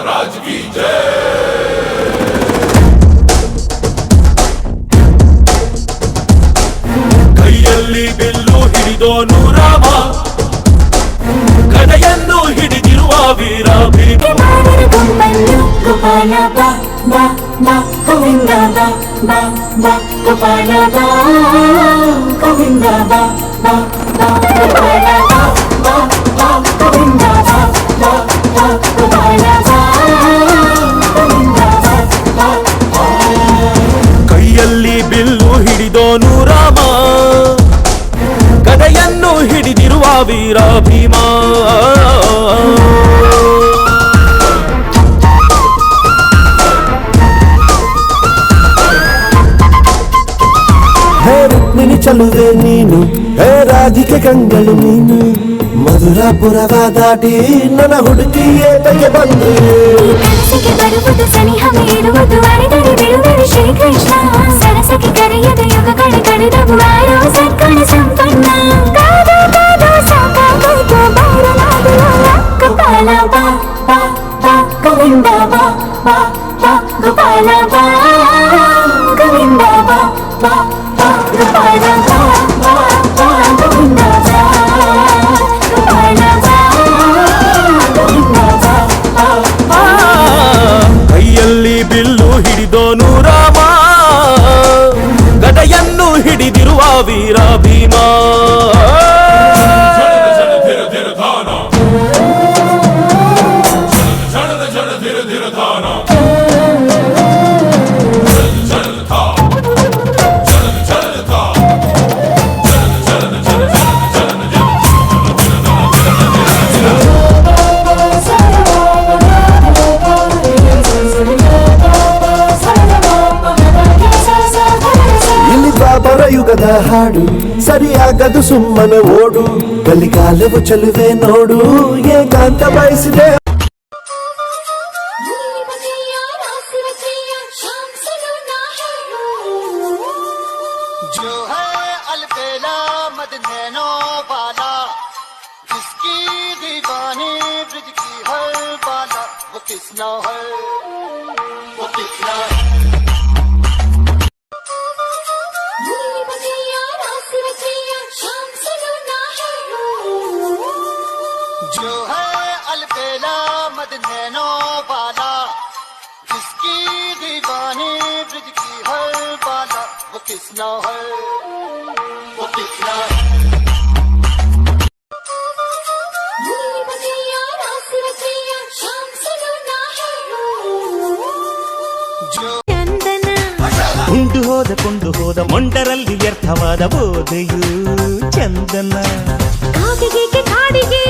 महाराज की जय। ಕೈಯಲ್ಲಿ ಬಿಲ್ಲು ಹಿಡಿದೋನು ರಾಮ, ಗದೆಯನ್ನು ಹಿಡಿದಿರುವ ವೀರ ಭೀಮ. ಗೋಪಾಲ ಬಾ ಬಾ ಬಾ ಗೋವಿಂದ ಬಾ ಬಾ ಬಾ ಗೋಪಾಲ ಬಾ ಗೋವಿಂದ ಬಾ ಬಾ ಬಾ ಗೋಪಾಲ ಬಾ ಬಾ ಬಾ ಗೋವಿಂದ ಬಾ ಬಾ ಬಾ ಗೋಪಾಲ ಬಾ ಗೋವಿಂದ ಬಾ ಬಾ. ಕೈಯಲ್ಲಿ ಬಿಲ್ಲು ಹಿಡಿದೋನು ರಾಮ, ಗದೆಯನ್ನು ಹಿಡಿದಿರುವ ವೀರ ಭೀಮ. ಹೇ ರುಕ್ಮಿಣಿ ಚಲುವೆ ನೀನು, ಹೇ ರಾಧಿಕೆ ಕಂಗಳು ನೀನು, ಮಧುರಾಪುರವ ದಾಟಿ ನನ್ನ ಹುಡುಕಿ ಏತಕ್ಕೆ ಬಂದು. ಕನಸಿಗೆ ಬರುವುದು ಸನಿಹ ಮೀರುವುದು ಅರಿದರೆ ಬಿಡುವುದು ಶ್ರೀಕೃಷ್ಣ. ಸರಸಕ್ಕೆ ಕರೆಯದ ಯುಗಗಳ ಕಳೆದವು ಆರೋ ಸತ್ಕಣ ಸಂಪನ್ನ. ಕಾದು ಕಾದು ಸಾಕಾಗೋಯ್ತು ಬಾರಲಾಗಲ ಗೋಪಾಲ ಬಾ ಬಾ ಬಾ ಗೋವಿಂದ ಬಾ ಬಾ ಬಾ ಗೋಪಾಲ ಬಾ ಗೋವಿಂದ ಬಾ ಬಾ ಬಾ ಗೋಪಾಲ ಬಾ ಬಾ ಬಾ ಗೋವಿಂದ ಬಾ ಗೋಪಾಲ ಬಾ ಗೋವಿಂದ ಬಾ ಬಾ ಬಾ. ಕೈಯಲ್ಲಿ ಬಿಲ್ಲು ಹಿಡಿದೋನು ರಾಮ, ಗದೆಯನ್ನು ಹಿಡಿದಿರುವ ವೀರ ಭೀಮ. ಯುಗದ ಹಾಡು ಸರಿಯಾಗದು ಸುಮ್ಮನೆ ಓಡು, ಕಲಿಕಾಲವು ಚಲುವೆ ನೋಡು ಏಕಾಂತ ಬಯಸಿದೆ. जो है अलबेला मदनैनो वाला, जिसकी दीवानी ब्रिज की हर बाला, वो किसना है, वो किसना है. जो है अलबेला मदनैनो वाला, जिसकी दीवानी ब्रिज की हर बाला, वो किसना है, वो किसना है. ಉಂಡು ಹೋದ ಕೊಂಡು ಹೋದ ಮೊಂಡರಲ್ಲಿ ವ್ಯರ್ಥವಾದ ಬೋಧೆಯು ಚಂದನ. ಕಾಗೆಗೆ ಕಾಡಿಗೆ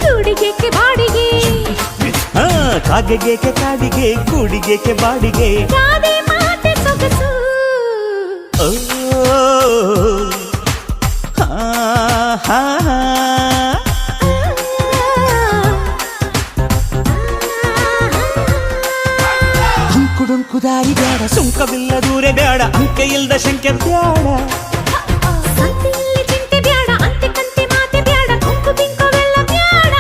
ಕೂಡಿಗೆ ಬಾಡಿಗೆ, ಕಾಗೆಗೆ ಕಾಡಿಗೆ ಕೂಡಿಗೆ ಬಾಡಿಗೆ, ಗಾದೆ ಮಾತೆ ಸೊಗಸು. ಓ ಹಾ ಹಾ ಹಾ. ಅಂಕುಡೊಂಕು ದಾರಿ ಬೇಡ, ಸುಂಕವಿಲ್ಲ ದೂರೆ ಬೇಡ, ಅಂಕೆ ಇಲ್ದ ಶಂಕೆ ಬೇಡ. ಸಂತೆಯಲ್ಲಿ ಚಿಂತೆ ಬೇಡ, ಅಂತೆ ಕಂತೆ ಮಾತೆ ಬೇಡ, ಕೊಂಕು ಬಿಂಕವೆಲ್ಲ ಬೇಡ.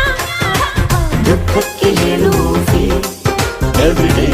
ದುಃಖಕ್ಕೆ ಹೇಳುವುದೇ ಎವ್ರಿಡೇ